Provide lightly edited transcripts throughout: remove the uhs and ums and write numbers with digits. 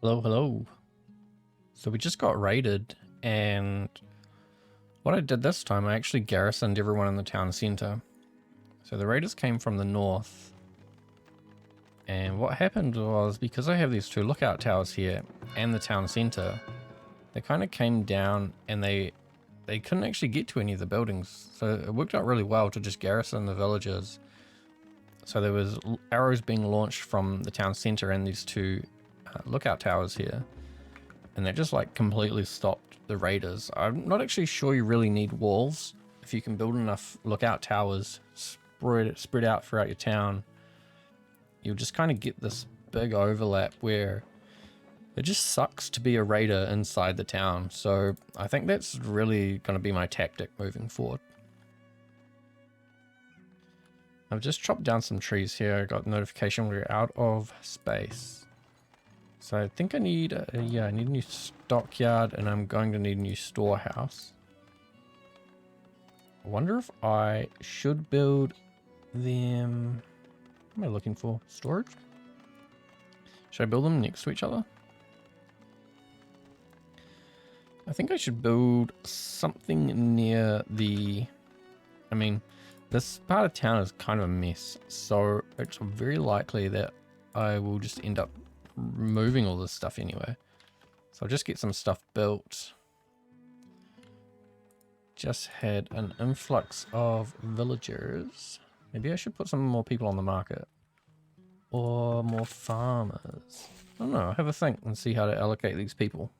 Hello, hello. So we just got raided, and what I did this time, I actually garrisoned everyone in the town center. So the raiders came from the north, and what happened was, because I have these two lookout towers here and the town center, they kind of came down and they couldn't actually get to any of the buildings. So it worked out really well to just garrison the villages. So there was arrows being launched from the town center and these two lookout towers here. And that just like completely stopped the raiders. I'm not actually sure you really need walls. If you can build enough lookout towers spread out throughout your town, you'll just kind of get this big overlap where it just sucks to be a raider inside the town. So I think that's really going to be my tactic moving forward. I've just chopped down some trees here. I got notification we're out of space. So I think I need, I need a new stockyard, and I'm going to need a new storehouse. I wonder if I should build them. What am I looking for? Storage? Should I build them next to each other? I think I should build something near the, I mean, this part of town is kind of a mess, so it's very likely that I will just end up moving all this stuff anyway. So I'll just get some stuff built. Just had an influx of villagers. Maybe I should put some more people on the market. Or more farmers. I don't know, have a think and see how to allocate these people.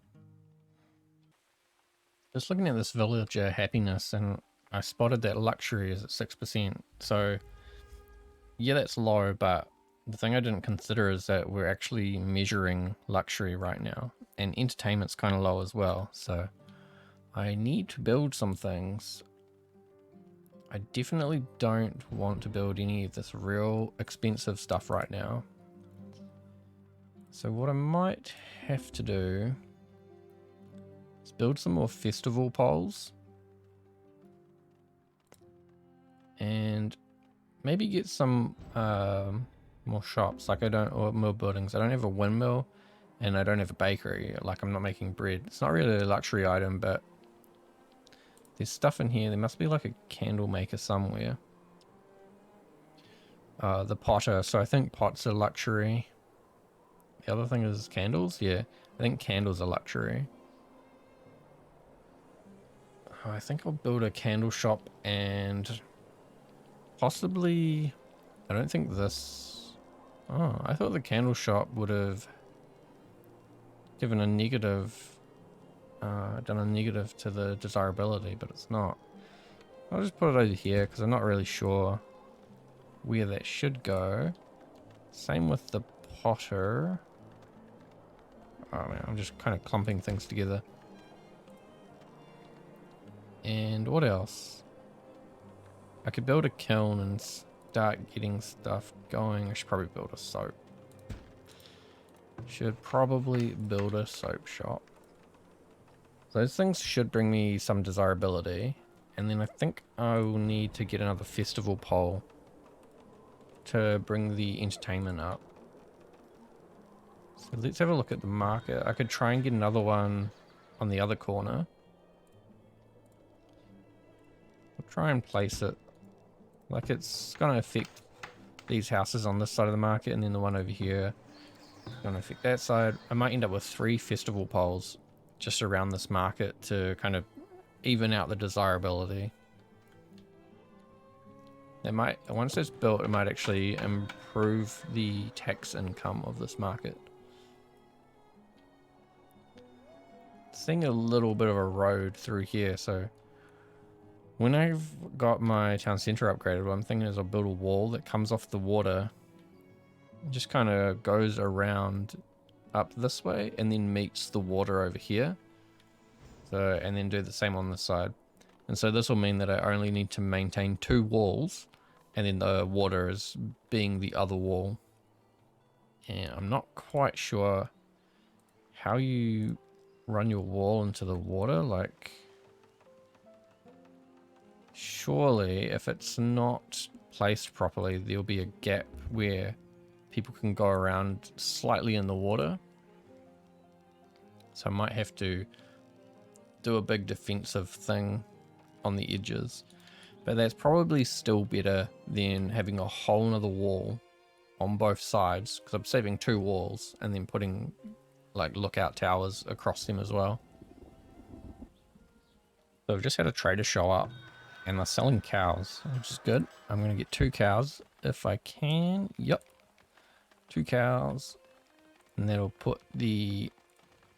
Just looking at this villager happiness, and I spotted that luxury is at 6%. So yeah, that's low, but the thing I didn't consider is that we're actually measuring luxury right now, and entertainment's kind of low as well. So I need to build some things. I definitely don't want to build any of this real expensive stuff right now. So what I might have to do is build some more festival poles. And maybe get some more shops. Like or more buildings. I don't have a windmill and I don't have a bakery. Like, I'm not making bread. It's not really a luxury item, but there's stuff in here. There must be like a candle maker somewhere. The potter. So I think pots are luxury. The other thing is candles. Yeah, I think candles are luxury. I think I'll build a candle shop, and possibly, I don't think this. Oh, I thought the candle shop would have given a negative, done a negative to the desirability, but it's not. I'll just put it over here because I'm not really sure where that should go. Same with the potter. Oh man, I'm just kind of clumping things together. And what else? I could build a kiln and start getting stuff going. I should probably build a soap. Should probably build a soap shop. Those things should bring me some desirability. And then I think I will need to get another festival pole to bring the entertainment up. So let's have a look at the market. I could try and get another one on the other corner. I'll try and place it. Like, it's going to affect these houses on this side of the market, and then the one over here is going to affect that side. I might end up with 3 festival poles just around this market to kind of even out the desirability. They might, once it's built, it might actually improve the tax income of this market. Seeing a little bit of a road through here, so when I've got my town center upgraded, what I'm thinking is I'll build a wall that comes off the water, just kind of goes around up this way and then meets the water over here. So, and then do the same on this side. And so this will mean that I only need to maintain 2 walls, and then the water is being the other wall. And I'm not quite sure how you run your wall into the water. Like, surely if it's not placed properly, there'll be a gap where people can go around slightly in the water. So I might have to do a big defensive thing on the edges. But that's probably still better than having a whole nother wall on both sides, because I'm saving 2 walls and then putting like lookout towers across them as well. So I've just had a trader show up and they're selling cows, which is good. I'm going to get 2 cows if I can. Yep. 2 cows. And that'll put the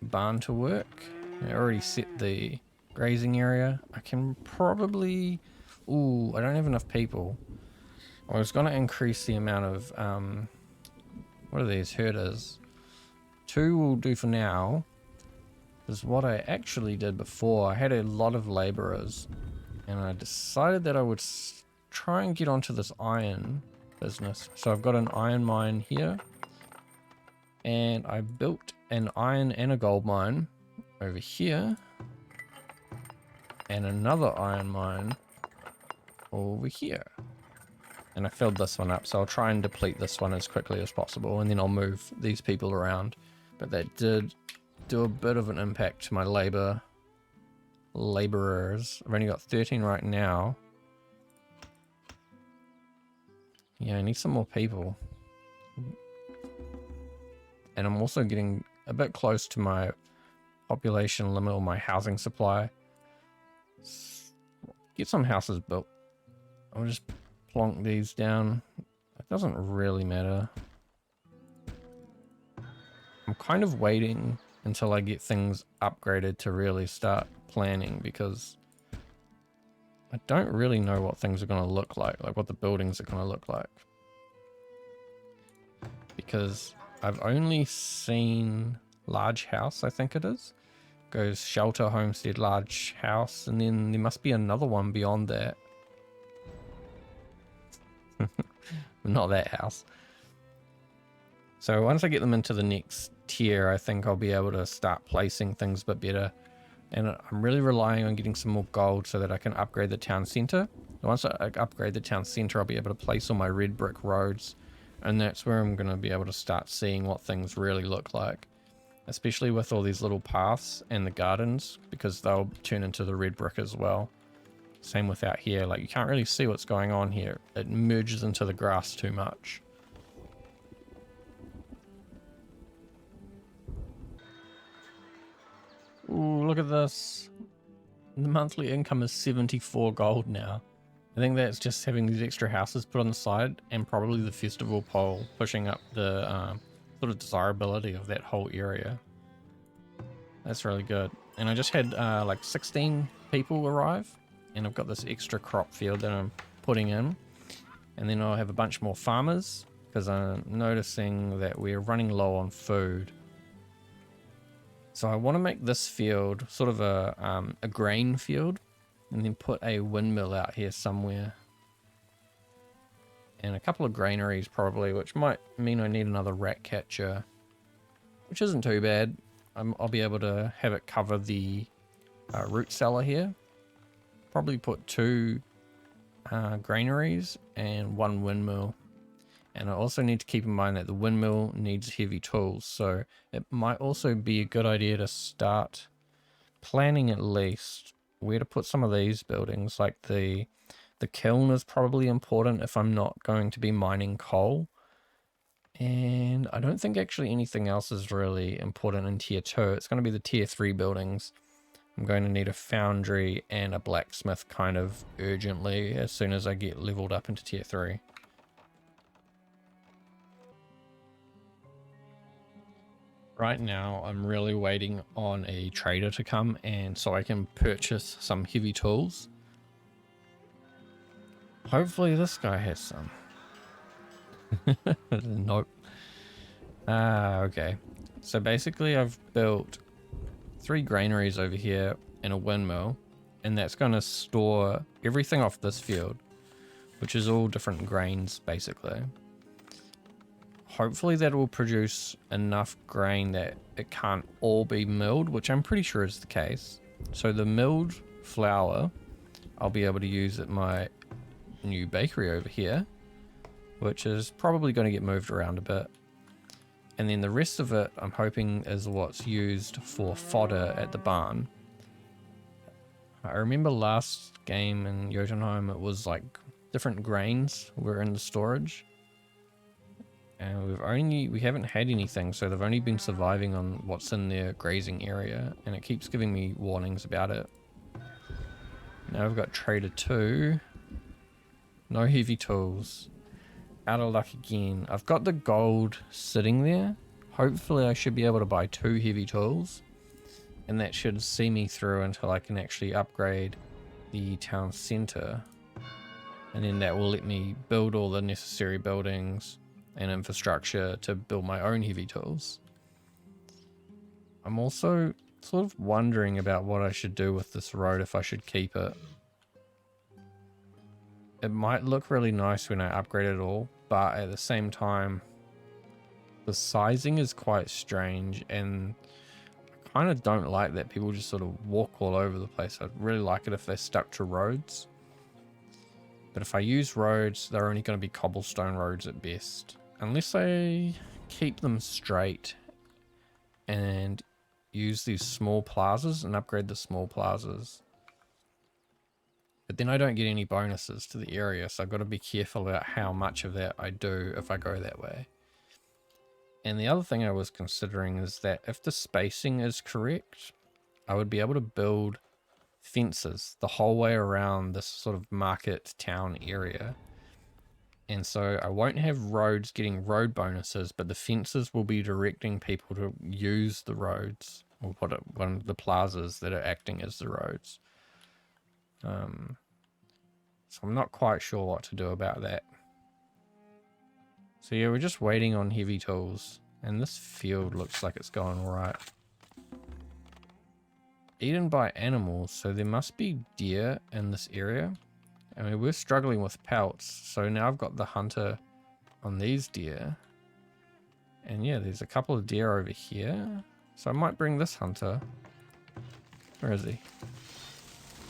barn to work. I already set the grazing area. I can probably... Ooh, I don't have enough people. I was going to increase the amount of... what are these? Herders. 2 will do for now. Is what I actually did before. I had a lot of laborers and I decided that I would try and get onto this iron business. So I've got an iron mine here and I built an iron and a gold mine over here and another iron mine over here. And I filled this one up, so I'll try and deplete this one as quickly as possible and then I'll move these people around. But that did do a bit of an impact to my laborers. I've only got 13 right now. Yeah, I need some more people. And I'm also getting a bit close to my population limit or my housing supply. Get some houses built. I'll just plonk these down. It doesn't really matter. I'm kind of waiting until I get things upgraded to really start planning, because I don't really know what things are going to look like what the buildings are going to look like. Because I've only seen large house, I think it is. Goes shelter, homestead, large house, and then there must be another one beyond that. Not that house. So once I get them into the next tier, I think I'll be able to start placing things a bit better. And I'm really relying on getting some more gold so that I can upgrade the town center. Once I upgrade the town center, I'll be able to place all my red brick roads. And that's where I'm going to be able to start seeing what things really look like. Especially with all these little paths and the gardens, because they'll turn into the red brick as well. Same with out here, like you can't really see what's going on here. It merges into the grass too much. Ooh, look at this. The monthly income is 74 gold now. I think that's just having these extra houses put on the side and probably the festival pole pushing up the sort of desirability of that whole area. That's really good. And I just had like 16 people arrive, and I've got this extra crop field that I'm putting in. And then I'll have a bunch more farmers, because I'm noticing that we're running low on food. So I want to make this field sort of a grain field, and then put a windmill out here somewhere. And a couple of granaries probably, which might mean I need another rat catcher, which isn't too bad. I'll be able to have it cover the root cellar here. Probably put 2 granaries and 1 windmill. And I also need to keep in mind that the windmill needs heavy tools, so it might also be a good idea to start planning at least where to put some of these buildings. Like the kiln is probably important if I'm not going to be mining coal. And I don't think actually anything else is really important in tier 2. It's going to be the tier 3 buildings. I'm going to need a foundry and a blacksmith kind of urgently as soon as I get leveled up into tier 3. Right now, I'm really waiting on a trader to come, and so I can purchase some heavy tools. Hopefully this guy has some. Nope. Okay. So basically I've built 3 granaries over here and a windmill, and that's going to store everything off this field, which is all different grains basically. Hopefully that will produce enough grain that it can't all be milled, which I'm pretty sure is the case. So the milled flour I'll be able to use at my new bakery over here, which is probably going to get moved around a bit. And then the rest of it, I'm hoping, is what's used for fodder at the barn. I remember last game in Jotunheim, it was like different grains were in the storage. And we haven't had anything, so they've only been surviving on what's in their grazing area, and it keeps giving me warnings about it. Now I've got Trader 2. No heavy tools. Out of luck again. I've got the gold sitting there. Hopefully I should be able to buy 2 heavy tools, and that should see me through until I can actually upgrade the town center. And then that will let me build all the necessary buildings and infrastructure to build my own heavy tools. I'm also sort of wondering about what I should do with this road, if I should keep it. It might look really nice when I upgrade it all, but at the same time, the sizing is quite strange, and I kind of don't like that people just sort of walk all over the place. I'd really like it if they're stuck to roads. But if I use roads, they're only going to be cobblestone roads at best. Unless I keep them straight and use these small plazas and upgrade the small plazas. But then I don't get any bonuses to the area, so I've got to be careful about how much of that I do if I go that way. And the other thing I was considering is that if the spacing is correct, I would be able to build fences the whole way around this sort of market town area. And so I won't have roads getting road bonuses, but the fences will be directing people to use the roads, or one of the plazas that are acting as the roads. So I'm not quite sure what to do about that. So yeah, we're just waiting on heavy tools, and this field looks like it's going alright. Eaten by animals, so there must be deer in this area. I mean, we're struggling with pelts, so now I've got the hunter on these deer. And yeah, there's a couple of deer over here. So I might bring this hunter. Where is he?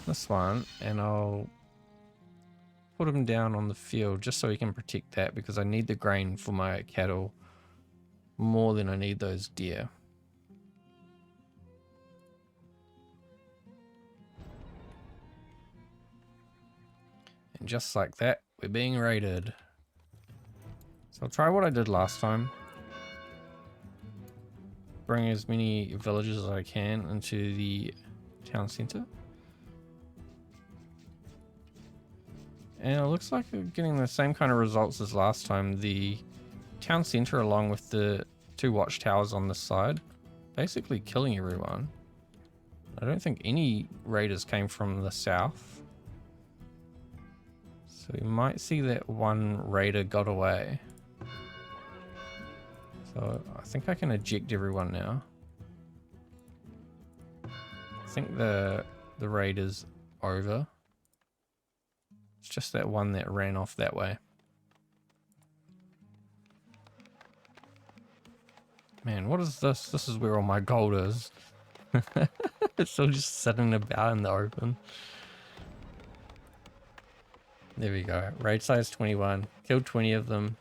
This one, and I'll put him down on the field just so he can protect that, because I need the grain for my cattle more than I need those deer. And just like that, we're being raided. So I'll try what I did last time. Bring as many villages as I can into the town center. And it looks like we're getting the same kind of results as last time. The town center, along with the 2 watchtowers on this side, basically killing everyone. I don't think any raiders came from the south. So we might see that one raider got away. So I think I can eject everyone now. I think the raid is over. It's just that one that ran off that way. Man, what is this? This is where all my gold is. It's still just sitting about in the open. There we go. Raid size 21. Killed 20 of them.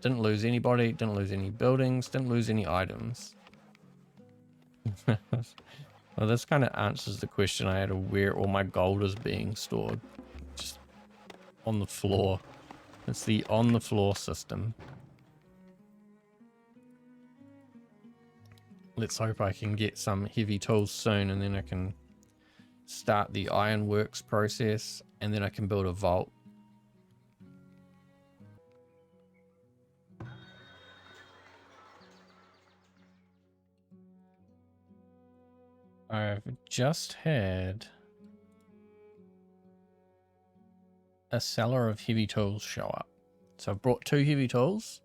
Didn't lose anybody. Didn't lose any buildings. Didn't lose any items. Well, this kind of answers the question I had of where all my gold is being stored. Just on the floor. It's the on the floor system. Let's hope I can get some heavy tools soon, and then I can start the ironworks process, and then I can build a vault. I've just had a seller of heavy tools show up. So I've brought 2 heavy tools.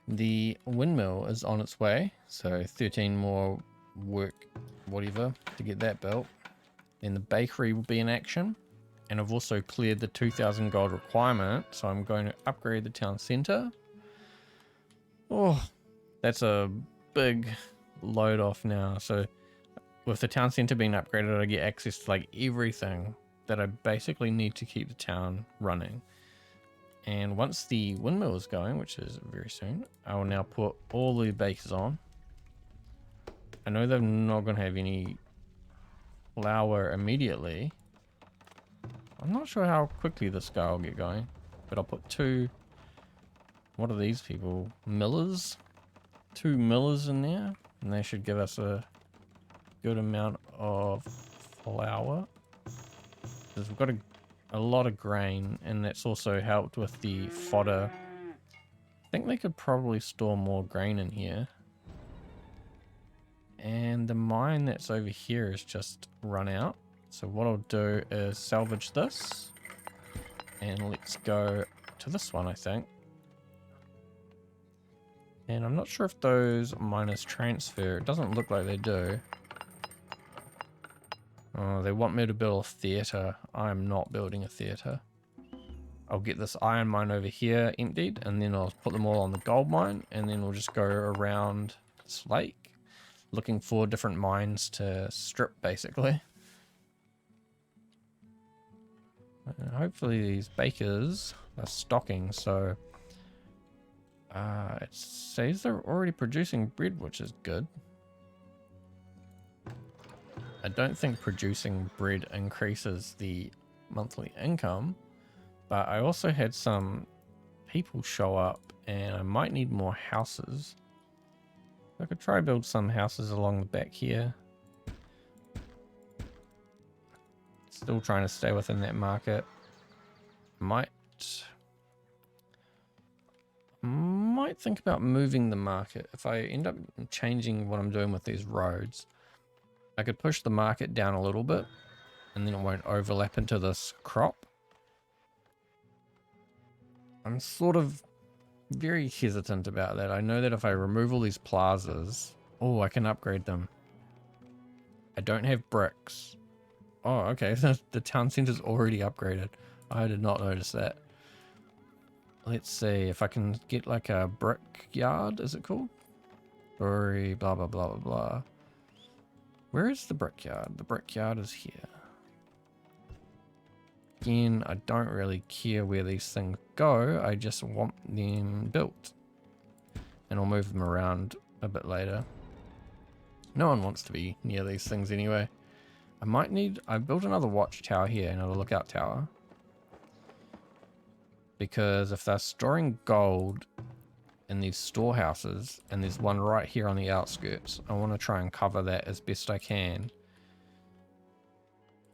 The windmill is on its way, so 13 more work, whatever, to get that built. Then the bakery will be in action, and I've also cleared the 2,000 gold requirement, so I'm going to upgrade the town center. Oh, that's a big load off now. So with the town center being upgraded, I get access to like everything that I basically need to keep the town running. And once the windmill is going, which is very soon, I will now put all the bakers on. I know they're not going to have any flour immediately. I'm not sure how quickly this guy will get going, but I'll put two, what are these people? Millers? 2 millers in there, and they should give us a good amount of flour. Because we've got a lot of grain, and that's also helped with the fodder. I think they could probably store more grain in here. And the mine that's over here is just run out. So what I'll do is salvage this. And let's go to this one, I think. And I'm not sure if those miners transfer. It doesn't look like they do. Oh, they want me to build a theatre. I'm not building a theatre. I'll get this iron mine over here emptied, and then I'll put them all on the gold mine, and then we'll just go around this lake looking for different mines to strip, basically. And hopefully these bakers are stocking, so it says they're already producing bread, which is good. I don't think producing bread increases the monthly income, but I also had some people show up, and I might need more houses. I could try build some houses along the back here. Still trying to stay within that market. Might think about moving the market. If I end up changing what I'm doing with these roads, I could push the market down a little bit, and then it won't overlap into this crop. I'm sort of very hesitant about that. I know that if I remove all these plazas, oh, I can upgrade them. I don't have bricks. Oh, okay. The town center's already upgraded. I did not notice that. Let's see if I can get like a brick yard. Is it called? Sorry, blah, blah, blah, blah, blah. Where is the brickyard? The brickyard is here. Again, I don't really care where these things go. I just want them built. And I'll move them around a bit later. No one wants to be near these things anyway. I built another watchtower here, another lookout tower. Because if they're storing gold in these storehouses, and there's one right here on the outskirts, I want to try and cover that as best I can.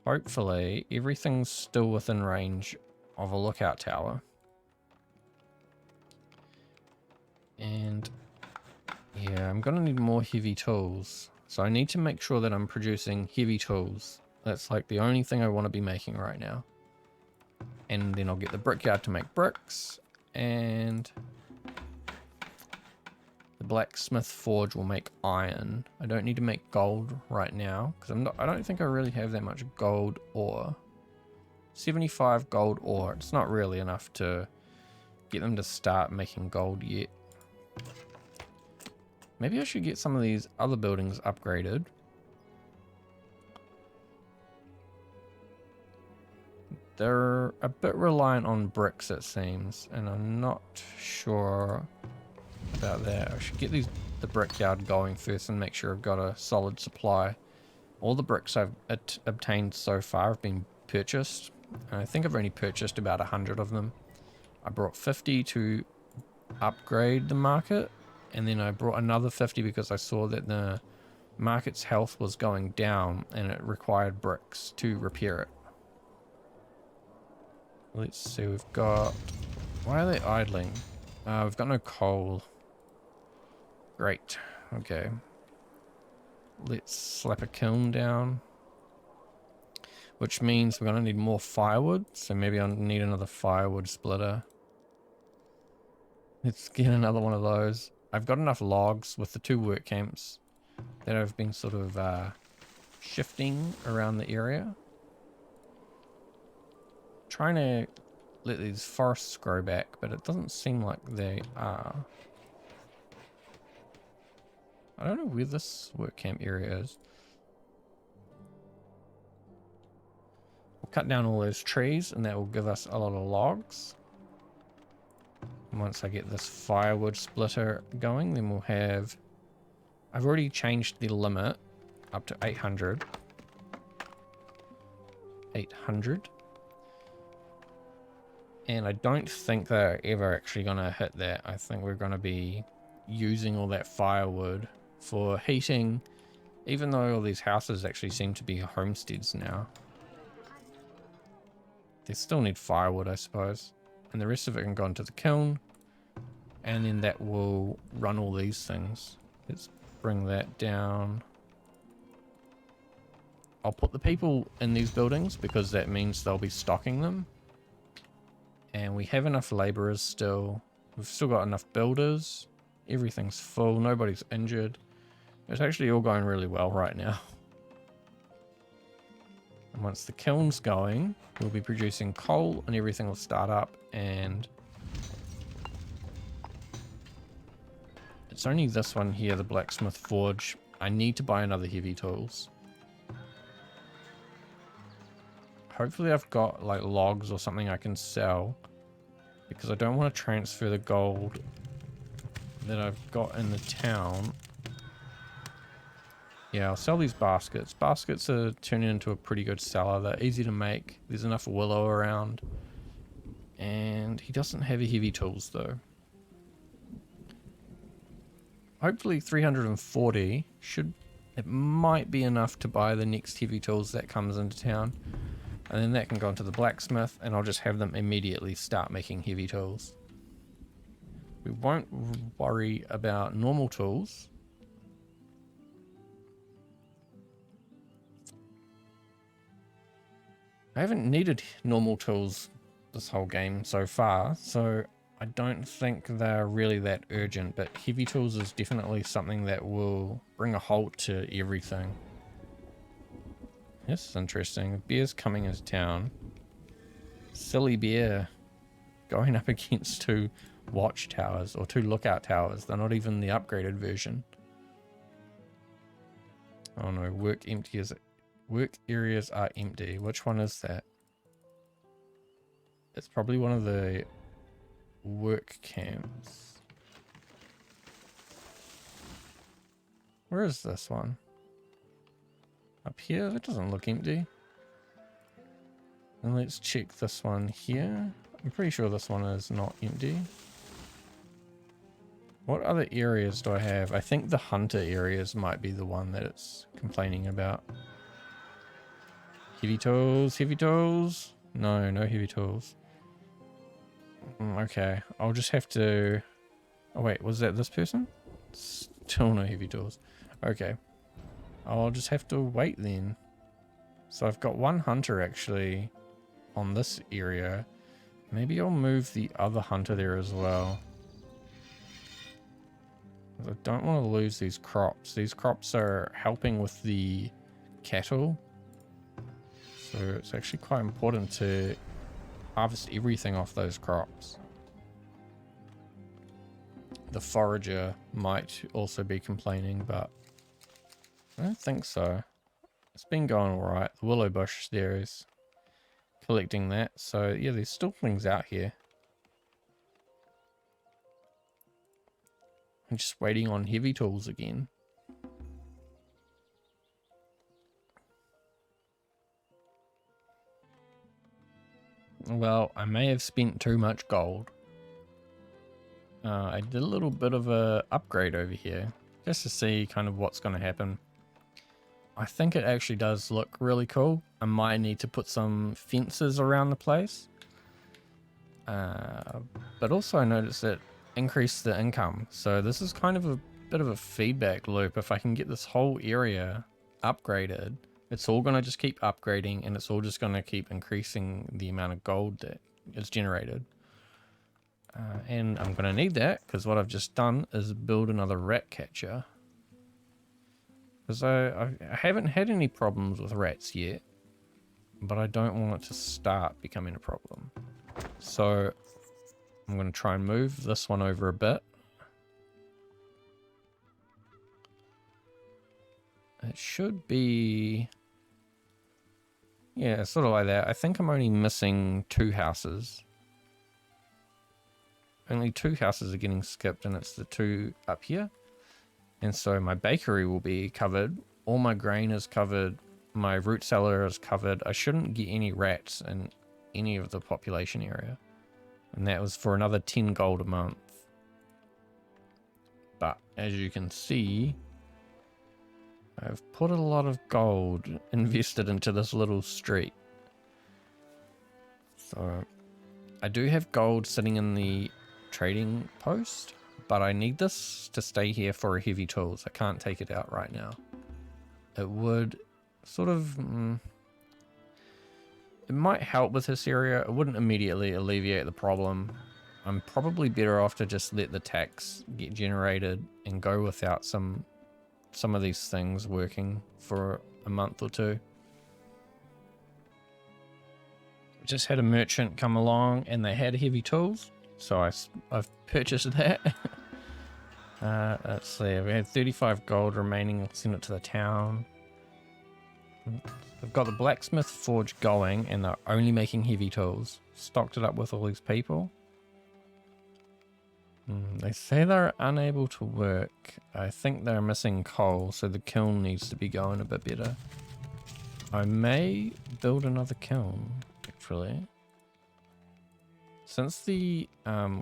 Hopefully everything's still within range of a lookout tower. And yeah, I'm gonna need more heavy tools, so I need to make sure that I'm producing heavy tools. That's like the only thing I want to be making right now. And then I'll get the brickyard to make bricks, and the blacksmith forge will make iron. I don't need to make gold right now because I don't think I really have that much gold ore. 75 gold ore. It's not really enough to get them to start making gold yet. Maybe I should get some of these other buildings upgraded. They're a bit reliant on bricks, it seems, and I'm not sure about that. I should get the brickyard going first and make sure I've got a solid supply. All the bricks I've obtained so far have been purchased, and I think I've only purchased about 100 of them. I brought 50 to upgrade the market, and then I brought another 50 because I saw that the market's health was going down and it required bricks to repair it. Let's see, we've got... Why are they idling? We've got no coal. Great. Okay. Let's slap a kiln down. Which means we're going to need more firewood. So maybe I'll need another firewood splitter. Let's get another one of those. I've got enough logs with the 2 work camps that I've been sort of shifting around the area. Trying to let these forests grow back, but it doesn't seem like they are. I don't know where this work camp area is. We'll cut down all those trees and that will give us a lot of logs. And once I get this firewood splitter going, then we'll have... I've already changed the limit up to 800. 800. And I don't think they're ever actually going to hit that. I think we're going to be using all that firewood for heating, even though all these houses actually seem to be homesteads now. They still need firewood, I suppose. And the rest of it can go into the kiln. And then that will run all these things. Let's bring that down. I'll put the people in these buildings because that means they'll be stocking them. And we have enough laborers still. We've still got enough builders. Everything's full. Nobody's injured. It's actually all going really well right now. And once the kiln's going, we'll be producing coal and everything will start up. And it's only this one here, the blacksmith forge. I need to buy another heavy tools. Hopefully I've got like logs or something I can sell, because I don't want to transfer the gold that I've got in the town. Yeah, I'll sell these baskets. Baskets are turning into a pretty good seller. They're easy to make. There's enough willow around. And he doesn't have a heavy tools though. Hopefully 340 it might be enough to buy the next heavy tools that comes into town. And then that can go into the blacksmith, and I'll just have them immediately start making heavy tools. We won't worry about normal tools. I haven't needed normal tools this whole game so far, so I don't think they're really that urgent, but heavy tools is definitely something that will bring a halt to everything. This is interesting. Bear's coming into town. Silly bear going up against 2 watchtowers or 2 lookout towers. They're not even the upgraded version. Oh no, work areas are empty. Which one is that? It's probably one of the work camps. Where is this one? Up here? That doesn't look empty. And let's check this one here. I'm pretty sure this one is not empty. What other areas do I have? I think the hunter areas might be the one that it's complaining about. Heavy tools, heavy tools. No, no heavy tools. Okay, I'll just have to... Oh wait, was that this person? Still no heavy tools. Okay. I'll just have to wait then. So I've got 1 hunter actually on this area. Maybe I'll move the other hunter there as well. I don't want to lose these crops. These crops are helping with the cattle. So it's actually quite important to harvest everything off those crops. The forager might also be complaining, but I don't think so. It's been going alright. The willow bush there is collecting that. So yeah, there's still things out here. I'm just waiting on heavy tools again. Well, I may have spent too much gold. I did a little bit of a upgrade over here just to see kind of what's going to happen. I think it actually does look really cool. I might need to put some fences around the place. But also I noticed it increased the income. So this is kind of a bit of a feedback loop. If I can get this whole area upgraded, it's all going to just keep upgrading, and it's all just going to keep increasing the amount of gold that is generated. And I'm going to need that because what I've just done is build another rat catcher. Because I haven't had any problems with rats yet, but I don't want it to start becoming a problem. So I'm going to try and move this one over a bit. It should be... yeah, sort of like that. I think I'm only missing 2 houses. only 2 houses are getting skipped, and it's the 2 up here. And so my bakery will be covered. All my grain is covered. My root cellar is covered. I shouldn't get any rats in any of the population area. And that was for another 10 gold a month. But as you can see, I've put a lot of gold invested into this little street. So I do have gold sitting in the trading post, but I need this to stay here for a heavy tools. I can't take it out right now. It would sort of... it might help with this area. It wouldn't immediately alleviate the problem. I'm probably better off to just let the tax get generated and go without some of these things working for a month or 2. Just had a merchant come along and they had heavy tools, so I've purchased that. Let's see, we had 35 gold remaining. I'll send it to the town. They've got the blacksmith forge going and they're only making heavy tools. Stocked it up with all these people. They say they're unable to work. I think they're missing coal, so the kiln needs to be going a bit better. I may build another kiln, actually. Since the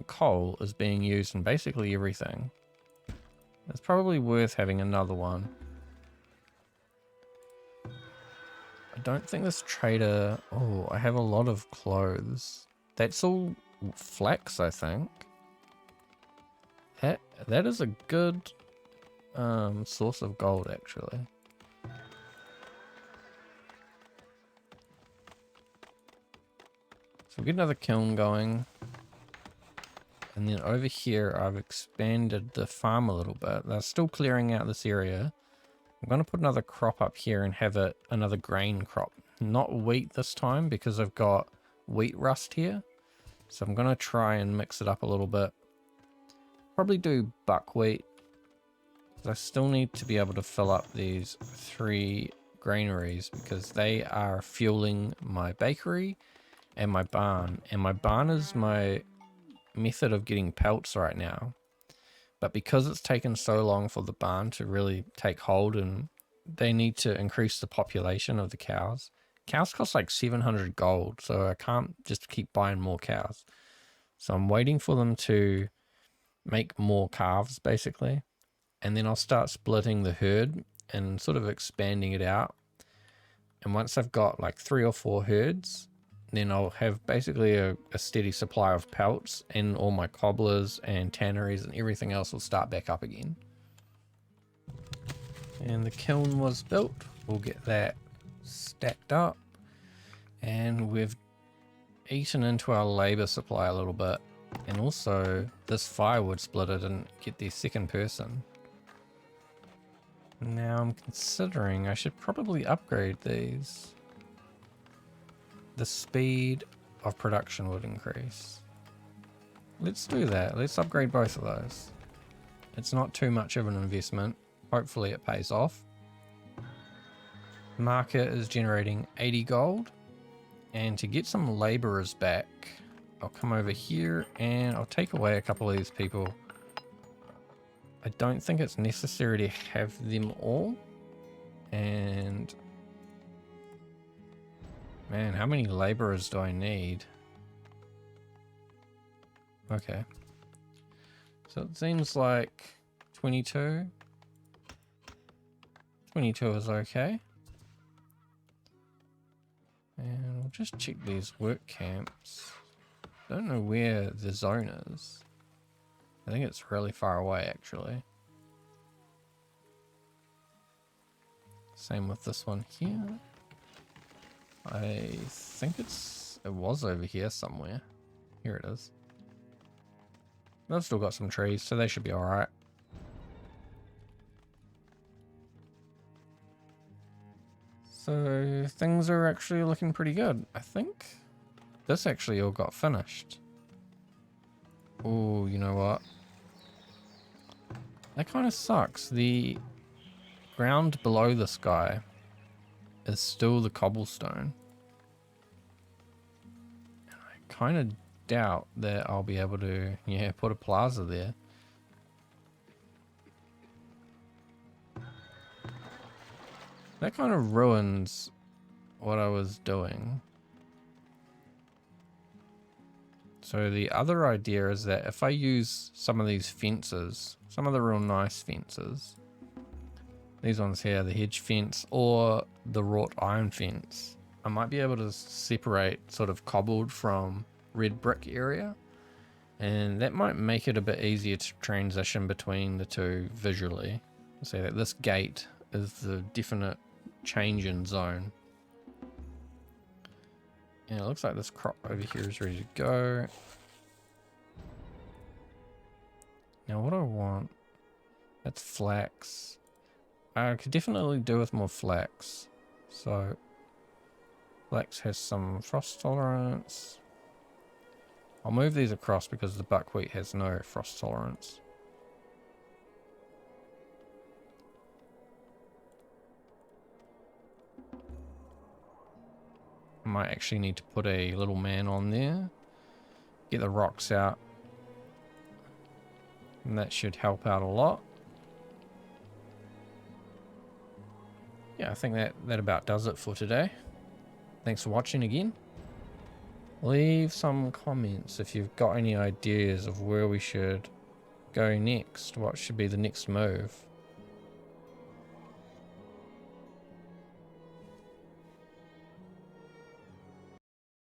coal is being used in basically everything, it's probably worth having another one. I don't think this trader... oh, I have a lot of clothes. That's all flax, I think. That is a good source of gold, actually. So we'll get another kiln going. And then over here, I've expanded the farm a little bit. They're still clearing out this area. I'm going to put another crop up here and have it another grain crop. Not wheat this time because I've got wheat rust here. So I'm going to try and mix it up a little bit. Probably do buckwheat. I still need to be able to fill up these 3 granaries because they are fueling my bakery and my barn. And my barn is my method of getting pelts right now. But because it's taken so long for the barn to really take hold and they need to increase the population of the cows. Cows cost like 700 gold, so I can't just keep buying more cows. So I'm waiting for them to make more calves, basically. And then I'll start splitting the herd and sort of expanding it out. And once I've got like 3 or 4 herds, then I'll have basically a steady supply of pelts, and all my cobblers and tanneries and everything else will start back up again. And the kiln was built. We'll get that stacked up. And we've eaten into our labor supply a little bit. And also this firewood splitter didn't get the second person. Now I'm considering I should probably upgrade these. The speed of production would increase. Let's do that. Let's upgrade both of those. It's not too much of an investment. Hopefully it pays off. Market is generating 80 gold. And to get some laborers back, I'll come over here and I'll take away a couple of these people. I don't think it's necessary to have them all. And man, how many laborers do I need? Okay. So it seems like 22. 22 is okay. And we'll just check these work camps. Don't know where the zone is. I think it's really far away, actually. Same with this one here. I think it was over here somewhere. Here it is. They've still got some trees, so they should be alright. So things are actually looking pretty good. I think this actually all got finished. Oh, you know what? That kind of sucks. The ground below this guy is still the cobblestone. And I kind of doubt that I'll be able to, yeah, put a plaza there. That kind of ruins what I was doing. So the other idea is that if I use some of these fences, some of the real nice fences, these ones here, the hedge fence or the wrought iron fence, I might be able to separate sort of cobbled from red brick area. And that might make it a bit easier to transition between the two visually. So that this gate is the definite change in zone. And it looks like this crop over here is ready to go. Now what do I want? That's flax. I could definitely do with more flax. So flax has some frost tolerance. I'll move these across because the buckwheat has no frost tolerance. I might actually need to put a little man on there. Get the rocks out. And that should help out a lot. Yeah, I think that about does it for today. Thanks for watching again. Leave some comments if you've got any ideas of where we should go next. What should be the next move.